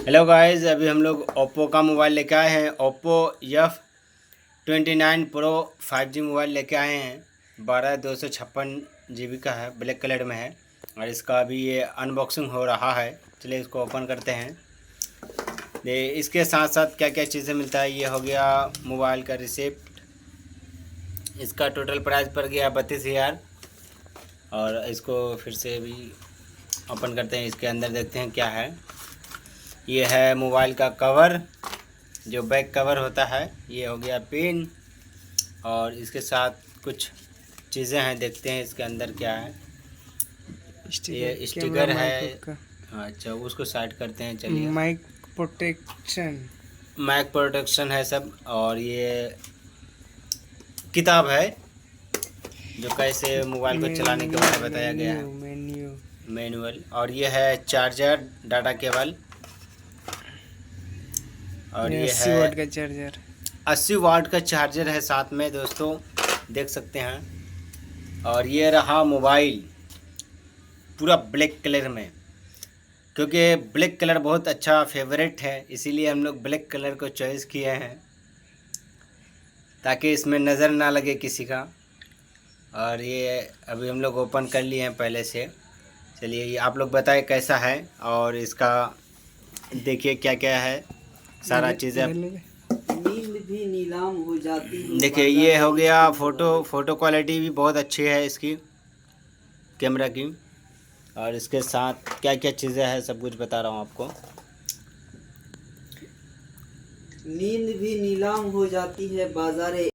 Hello guys, अभी हम लोग ओप्पो का मोबाइल लेके आए हैं। Oppo F29 pro 5G mobile लेके आए हैं। 12/256 GB का है, ब्लैक कलर में है और इसका अभी ये अनबॉक्सिंग हो रहा है। चलिए इसको ओपन करते हैं। इसके साथ साथ क्या क्या चीज़ें मिलता है, ये हो गया मोबाइल का रिसिप्ट। इसका टोटल प्राइस पड़ गया 32,000। और इसको फिर से भी ओपन करते हैं, इसके अंदर देखते हैं क्या है। ये है मोबाइल का कवर, जो बैक कवर होता है। ये हो गया पिन और इसके साथ कुछ चीज़ें हैं, देखते हैं इसके अंदर क्या है। ये स्टिकर है। अच्छा, उसको साइड करते हैं। चलिए, माइक प्रोटेक्शन है सब। और ये किताब है जो कैसे मोबाइल को चलाने के बारे में बताया गया है, मैनुअल। और ये है चार्जर, डाटा केबल। और ये 80 है वाट का चार्जर। 80 वाट का चार्जर है साथ में, दोस्तों देख सकते हैं। और ये रहा मोबाइल पूरा ब्लैक कलर में, क्योंकि ब्लैक कलर बहुत अच्छा फेवरेट है, इसीलिए हम लोग ब्लैक कलर को चॉइस किए हैं ताकि इसमें नज़र ना लगे किसी का। और ये अभी हम लोग ओपन कर लिए हैं पहले से। चलिए, ये आप लोग बताएं कैसा है और इसका देखिए क्या क्या है, सारा चीज़ें। नींद भी नीलाम हो जाती है। देखिए, ये हो गया फ़ोटो क्वालिटी भी बहुत अच्छी है इसकी, कैमरा की। और इसके साथ क्या क्या चीज़ें हैं सब कुछ बता रहा हूँ आपको। नींद भी नीलाम हो जाती है बाजारे